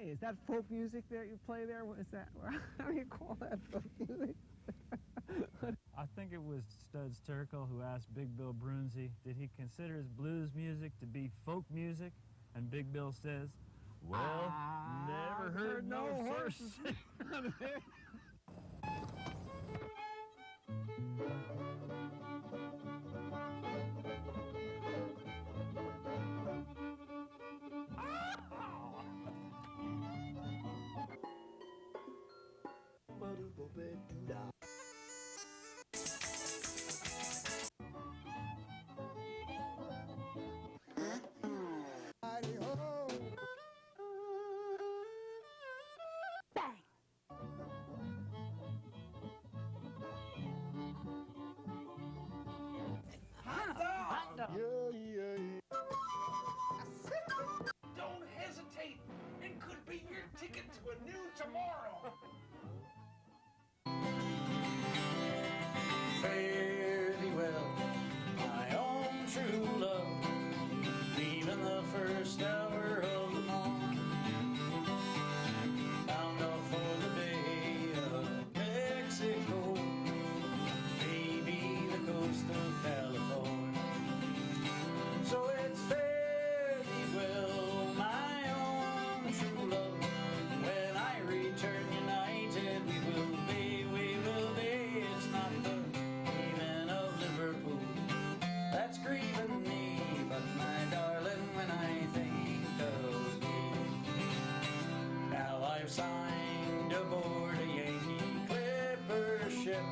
Hey, is that folk music that you play there? What is that? How do you call that folk music? I think it was Studs Terkel who asked Big Bill Brunzi, did he consider his blues music to be folk music? And Big Bill says, well, never heard no horses. Don't hesitate. It could be your ticket to a new tomorrow. Fare thee well, my own true love, leaving the first hour of the morn, bound off for the Bay of Mexico, maybe the coast of California. So it's fare thee well, my own true love, when I return united we will be, it's not the leaving of Liverpool that's grieving me, but my darling, when I think of you, now I've signed aboard a Yankee clipper ship,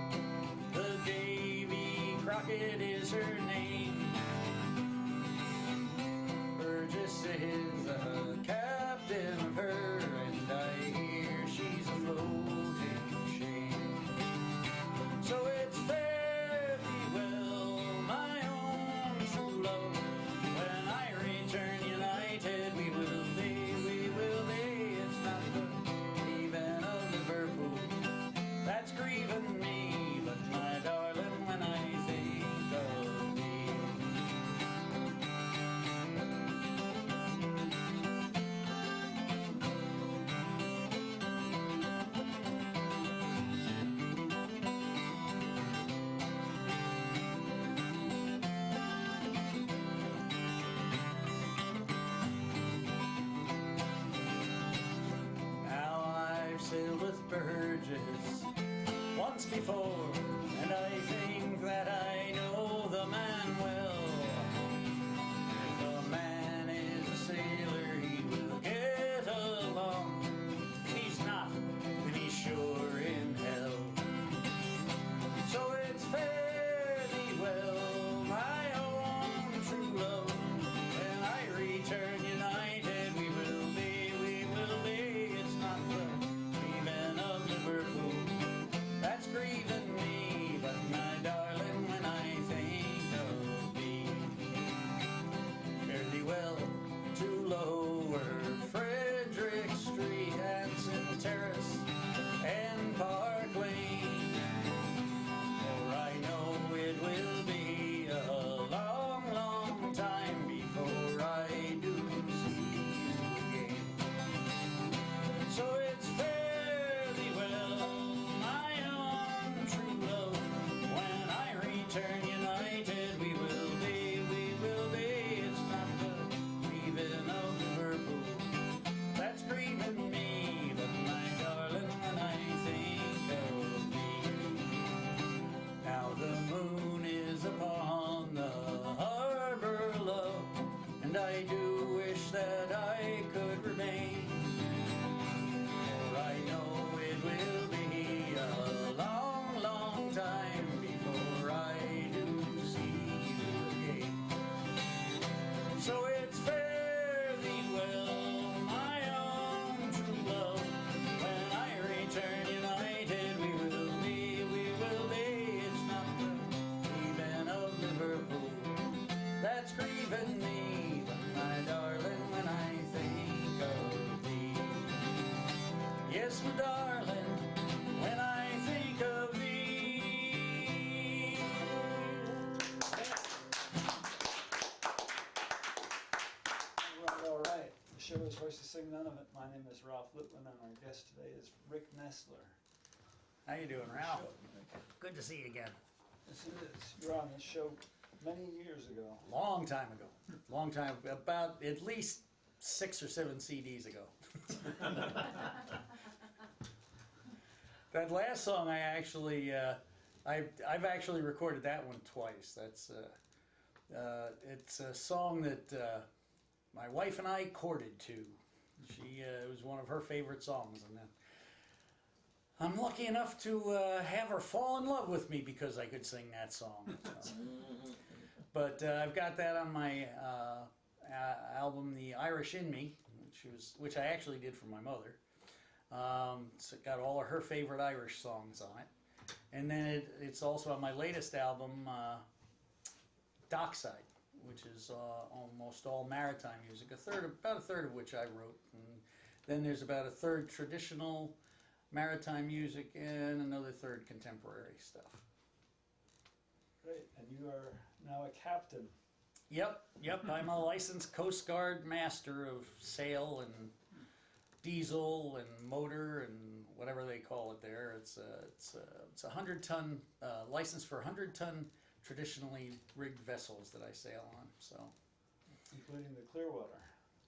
the Davy Crockett is her name, Burgess is the captain of her, and I hear she's a floating shame. So it's fare thee well, my own true love, when I return united we will be, it's not the leaving of Liverpool that's grieving me, but my darling, when I think of thee. Sailed with Burgess once before, and I think that I know the man well. If a man is a sailor, he will get along. If he's not, then he's sure in hell. So it's fare thee well, my own true love, when I return united we will be, it's not the Liverpool that's grieving me, but my darling, when I think of thee, fare thee well to Lower Frederick Street, Hanson Terrace and Park Lane, for I know it will be a long, long time before I do see you again. So it's fare thee well, my own true love, when I return united we will be, it's not the leaving of Liverpool that's grieving me, but my darling, when I think of thee. Now the moon is upon the harbor, love, and I do wish that I could remain, for I know it will be a long, long time before I do see you again. So it's fare thee well, my own true love, when I return united we will be, it's not the leaving of Liverpool that's grieving me, but my darling, when I think of thee. Yes, my darling, when I think of thee. All right. The show is very voice to sing none of it. My name is Ralph Lippman, and our guest today is Rick Nestler. How you doing, Ralph? Good to see you again. Yes, it is. You were on this show many years ago. Long time ago. Long time, about at least 6 or 7 CDs ago. That last song I actually, I've actually recorded that one twice. That's, it's a song that my wife and I courted to. She, it was one of her favorite songs, and I'm lucky enough to have her fall in love with me because I could sing that song. So. But I've got that on my album, The Irish in Me, which I actually did for my mother. It's got all of her favorite Irish songs on it. And then it's also on my latest album, Dockside, which is almost all maritime music, about a third of which I wrote. And then there's about a third traditional maritime music and another third contemporary stuff. Great, and you are now a captain. Yep, I'm a licensed Coast Guard master of sail and diesel and motor and whatever they call it there. It's a 100-ton license for 100-ton traditionally rigged vessels that I sail on. So, Including the Clearwater.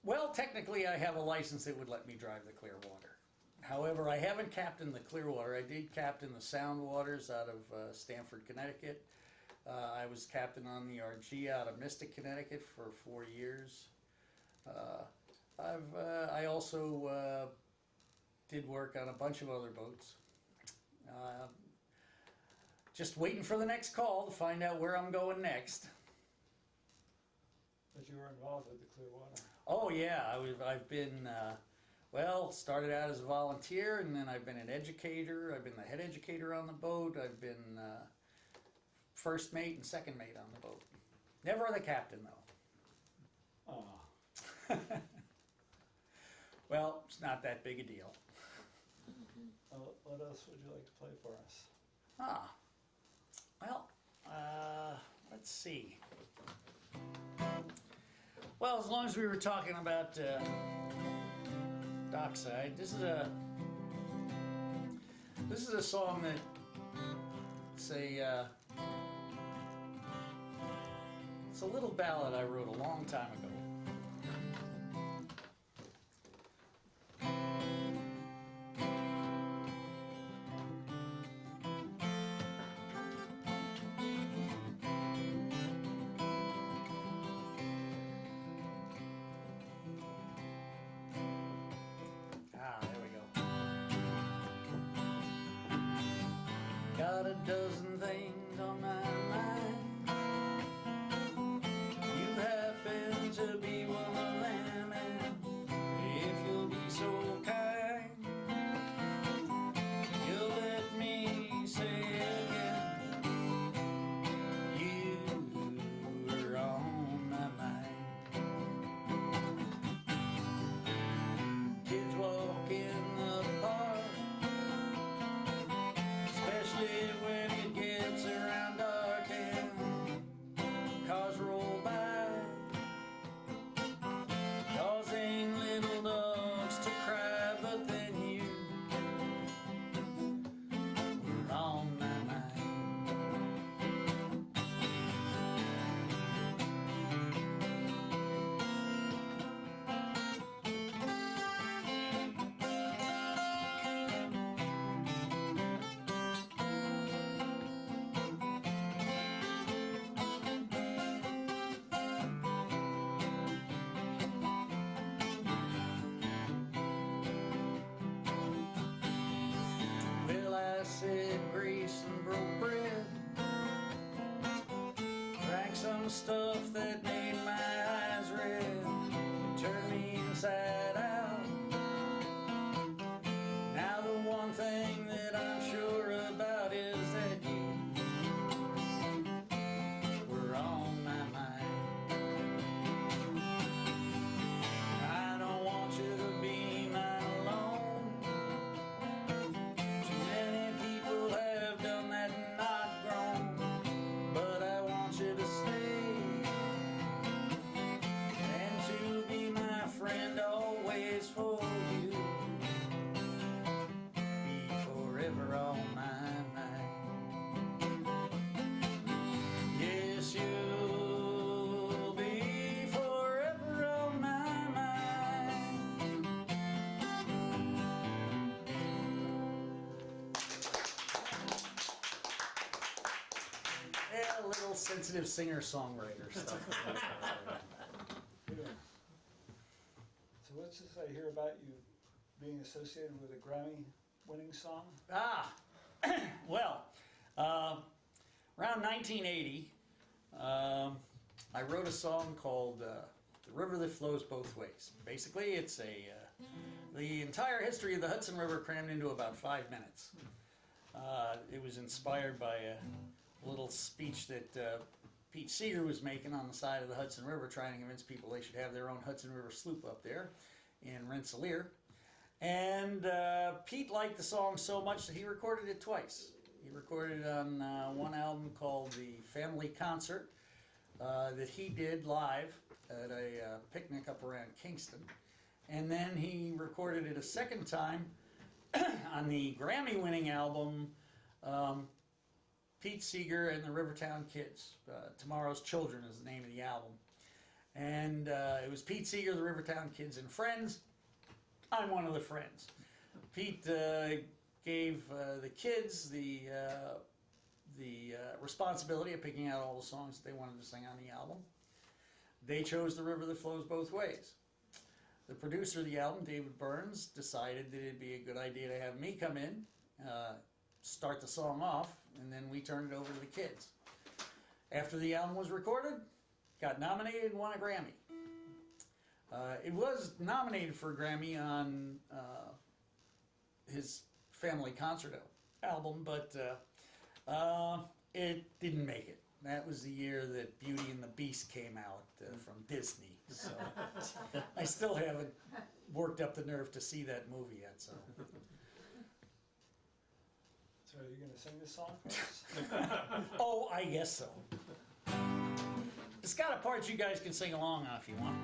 well, technically I have a license that would let me drive the Clearwater. However, I haven't captained the Clearwater. I did captain the Sound Waters out of Stamford, Connecticut. I was captain on the RG out of Mystic, Connecticut for 4 years. I also did work on a bunch of other boats. Just waiting for the next call to find out where I'm going next. But you were involved with the Clearwater. Oh yeah, I've been, well, started out as a volunteer, and then I've been an educator. I've been the head educator on the boat. I've been first mate and second mate on the boat. Never the captain, though. Oh. Well, it's not that big a deal. What else would you like to play for us? Well, let's see. Well, as long as we were talking about Dockside, this is a song that it's a little ballad I wrote a long time ago. There we go. Got a dozen things on my mind. You happen to be one of them, and if you'll be so kind, you'll let me say again, you were on my mind. Kids walk in the park, especially when it gets around dark. sensitive singer-songwriter stuff. Yeah. So what's this I hear about you being associated with a Grammy-winning song? Well, around 1980, I wrote a song called "The River That Flows Both Ways." Basically, it's the entire history of the Hudson River crammed into about 5 minutes. It was inspired by a little speech that Pete Seeger was making on the side of the Hudson River, trying to convince people they should have their own Hudson River sloop up there in Rensselaer. And Pete liked the song so much that he recorded it twice. He recorded it on one album called The Family Concert that he did live at a picnic up around Kingston. And then he recorded it a second time on the Grammy-winning album Pete Seeger and the Rivertown Kids. Tomorrow's Children is the name of the album. And it was Pete Seeger, the Rivertown Kids, and friends. I'm one of the friends. Pete gave the kids the responsibility of picking out all the songs that they wanted to sing on the album. They chose The River That Flows Both Ways. The producer of the album, David Burns, decided that it'd be a good idea to have me come in, start the song off, and then we turned it over to the kids. After the album was recorded, got nominated and won a Grammy. It was nominated for a Grammy on his Family Concert album, but it didn't make it. That was the year that Beauty and the Beast came out from Disney. So I still haven't worked up the nerve to see that movie yet. So are you going to sing this song for us? Oh, I guess so. It's got a part you guys can sing along on if you want.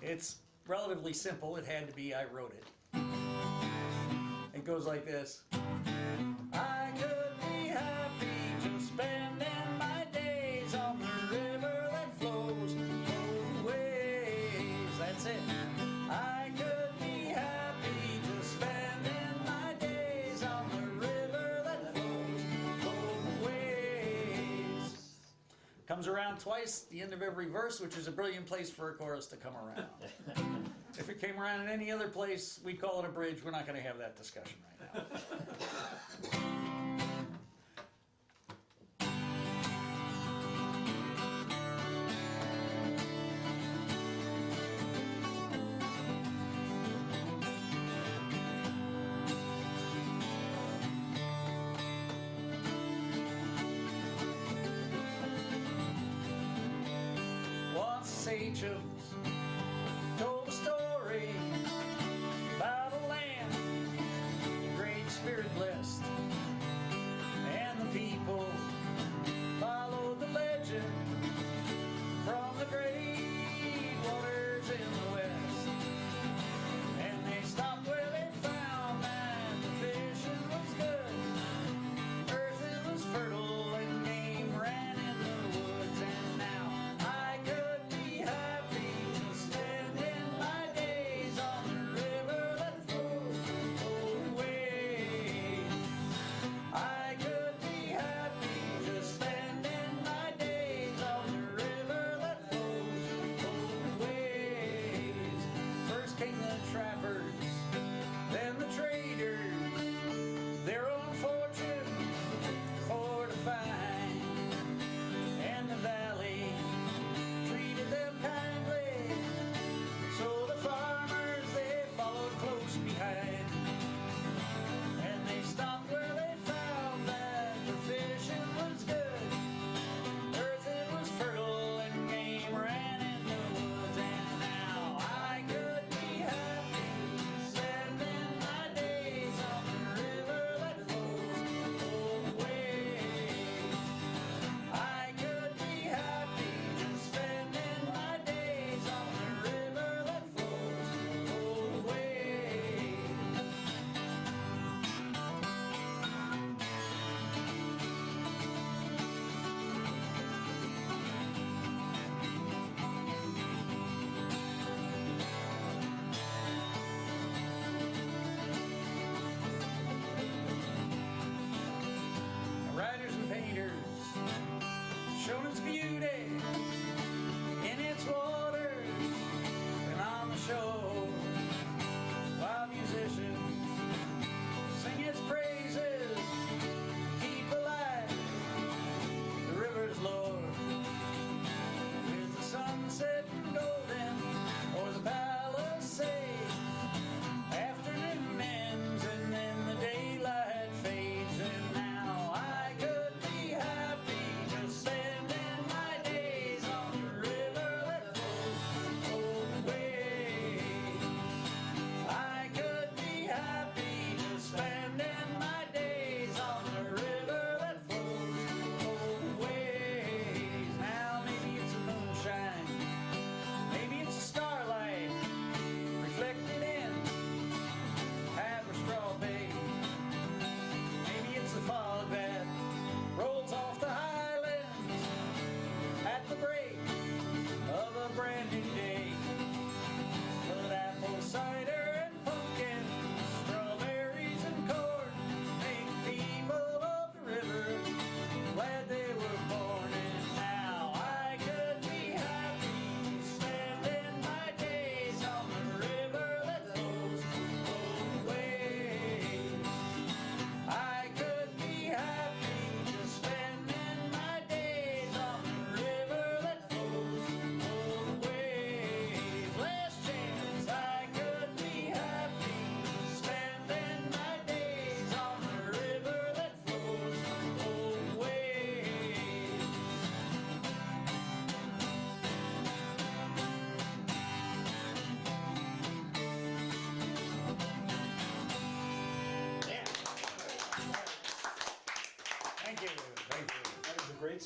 It's relatively simple. It had to be. I wrote it. It goes like this. I could be happy just spending my days on the river that flows both ways. That's it. I could be happy just spending my days on the river that flows both ways. Comes around twice, the end of every verse, which is a brilliant place for a chorus to come around. If it came around in any other place, we'd call it a bridge. We're not going to have that discussion right now. Once sages told a story about a land the Great Spirit blessed, and the people followed the legend from the great waters in the west. And they stopped where they found that the fishing was good, earth it was fertile, and game ran in the woods. And now I could be happy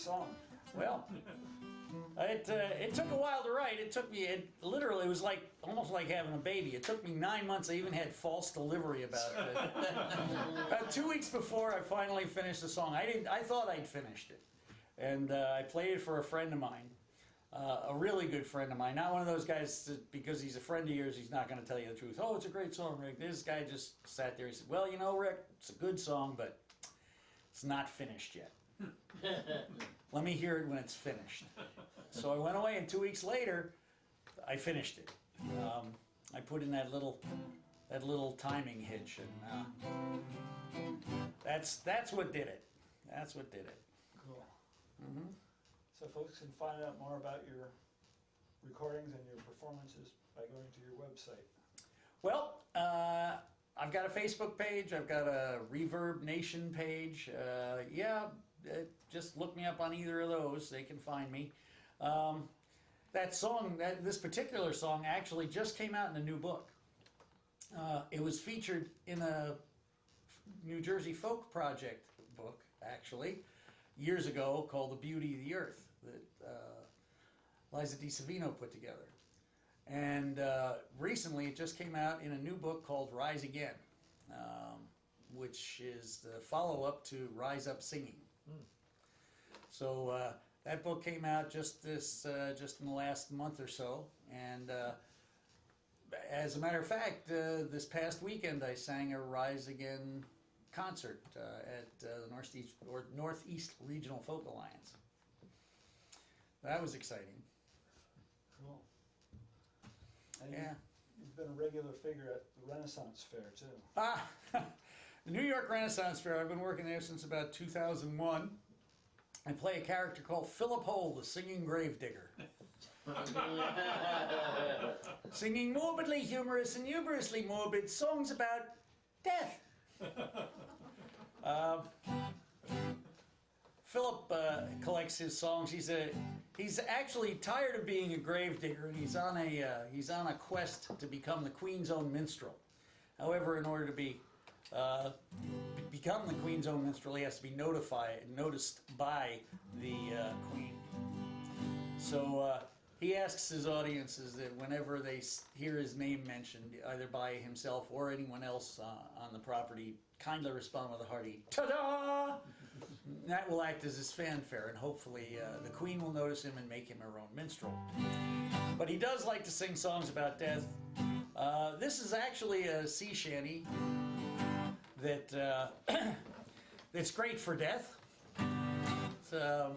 song. Well, it took a while to write. It took me, it literally was like, almost like having a baby. It took me 9 months. I even had false delivery about it. About 2 weeks before I finally finished the song, I thought I'd finished it. And I played it for a friend of mine. A really good friend of mine, not one of those guys that because he's a friend of yours, he's not going to tell you the truth. Oh, it's a great song, Rick. This guy just sat there. He said, well, you know, Rick, it's a good song, but it's not finished yet. Let me hear it when it's finished. So I went away, and 2 weeks later, I finished it. I put in that little timing hitch, and that's what did it. That's what did it. Cool. Mm-hmm. So folks can find out more about your recordings and your performances by going to your website. Well, I've got a Facebook page. I've got a Reverb Nation page. Just look me up on either of those. They can find me. That song, this particular song, actually just came out in a new book. It was featured in a New Jersey Folk Project book, actually, years ago, called The Beauty of the Earth, that Liza DiSavino put together. And recently it just came out in a new book called Rise Again, which is the follow-up to Rise Up Singing. So that book came out just in the last month or so, and as a matter of fact, this past weekend I sang a Rise Again concert at the Northeast Regional Folk Alliance. That was exciting. Cool. And Yeah. You've been a regular figure at the Renaissance Fair, too. The New York Renaissance Fair, I've been working there since about 2001. I play a character called Philip Hole, the singing gravedigger. Singing morbidly humorous and humorously morbid songs about death. Philip collects his songs. He's actually tired of being a gravedigger, and he's on a quest to become the Queen's own minstrel. However, in order to become the Queen's own minstrel, he has to be noticed by the Queen. So he asks his audiences that whenever they hear his name mentioned, either by himself or anyone else on the property, kindly respond with a hearty "ta-da!" That will act as his fanfare, and hopefully the Queen will notice him and make him her own minstrel. But he does like to sing songs about death. This is actually a sea shanty that that's great for death. So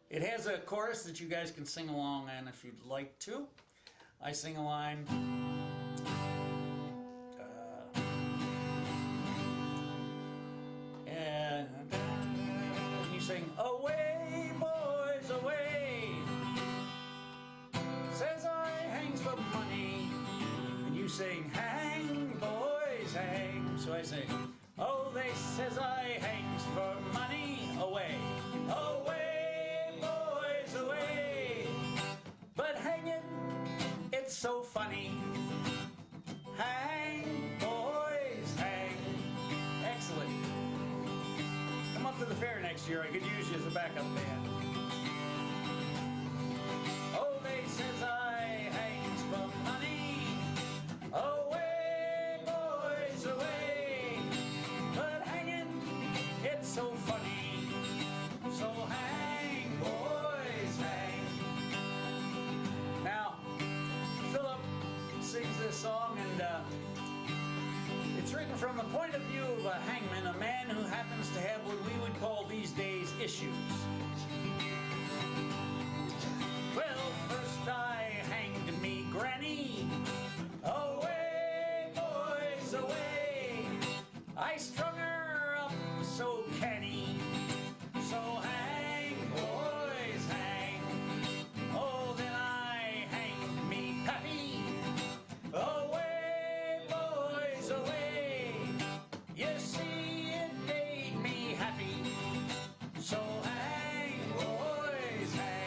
it has a chorus that you guys can sing along in if you'd like to. I sing a line. And you sing, "Away, boys, away. Says I hangs for money." And you sing, "Hang, boys, hang." So I sing, "Oh, they says I hangs for money. Away, away, boys, away. But hanging, it's so funny. Hang, boys, hang." Excellent. Come up to the fair next year. I could use you as a backup band. Oh, they says I hangs for money. Away, boys, away. But hanging, it's so funny. So hang, boys, hang. Now, Philip sings this song, and it's written from the point of view of a hangman, a man who happens to have what we would call these days issues. Well, first I hanged me granny. Away, boys, away. I strung her up so canny. So hang, boys, hang. Oh, then I hanged me pappy. Away, boys, away. You see, it made me happy. So hang, boys, hang.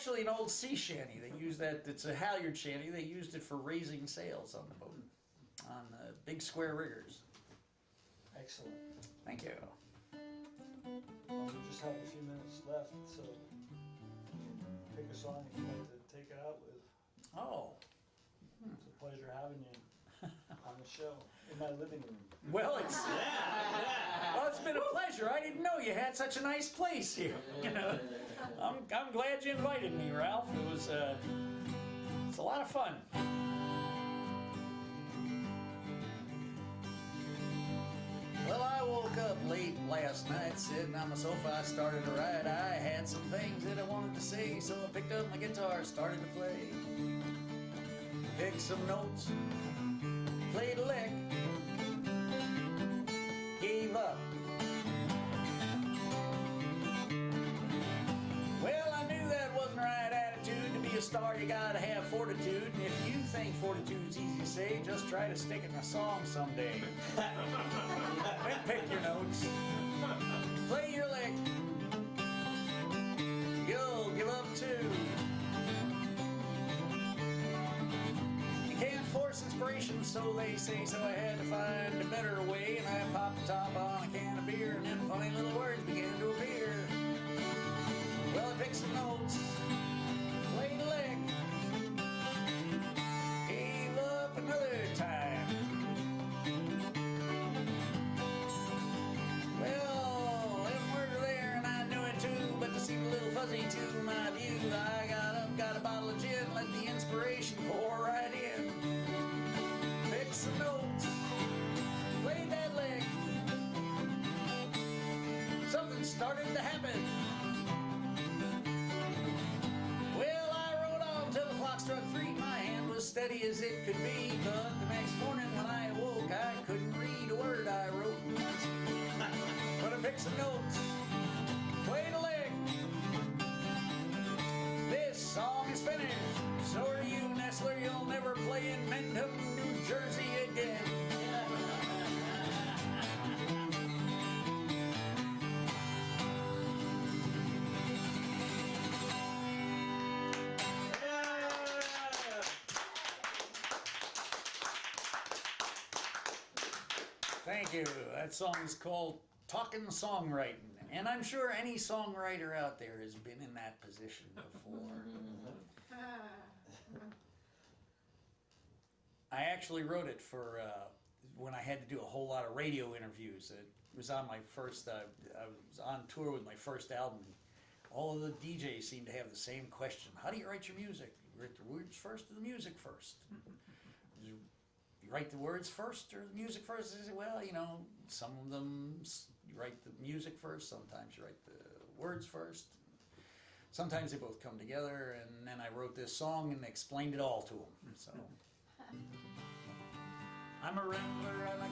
actually an old sea shanty. They use that. It's a halyard shanty. They used it for raising sails on the boat, on big square riggers. Excellent. Thank you. Well, we just have a few minutes left, so pick a song you'd like to take it out with. Oh, It's a pleasure having you on the show in my living room. well, it's been a pleasure. I didn't know you had such a nice place here. You know, I'm glad you invited me, Ralph. It was it's a lot of fun. Well, I woke up late last night, sitting on the sofa. I started to write. I had some things that I wanted to say, so I picked up my guitar, started to play. Picked some notes, played a lick, gave up. Well, I knew that wasn't the right attitude. To be a star, you gotta have fortitude. And if you think fortitude's easy to say, just try to stick it in a song someday. Then pick your notes, play your lick, you'll give up too. You can't force inspiration, so they say, so I had to find a better way. And I popped the top on a can of beer, and then funny little words began to appear. Well, I picked some notes, played a lick, gave up another time. Well, them words are there, and I knew it too, but they seemed a little fuzzy to my view. I got up, got a bottle of gin, let the inspiration pour right in. Picked some notes, played that lick. Something started to happen. Well, I rode on till the clock struck 3. My hand was steady as it could be, but the next morning when I awoke, I couldn't read a word I wrote. But I picked some notes, played a lick. This song is finished. So are you, Nestler. You'll never play in Mendham, New Jersey again. Thank you. That song is called Talkin' Songwriting. And I'm sure any songwriter out there has been in that position before. I actually wrote it for when I had to do a whole lot of radio interviews. It was on my first, I was on tour with my first album. All of the DJs seemed to have the same question. How do you write your music? You write the words first or the music first? You write the words first or the music first? I said, well, you know, some of them you write the music first, sometimes you write the words first. Sometimes they both come together, and then I wrote this song and explained it all to them. So I'm a rambler and I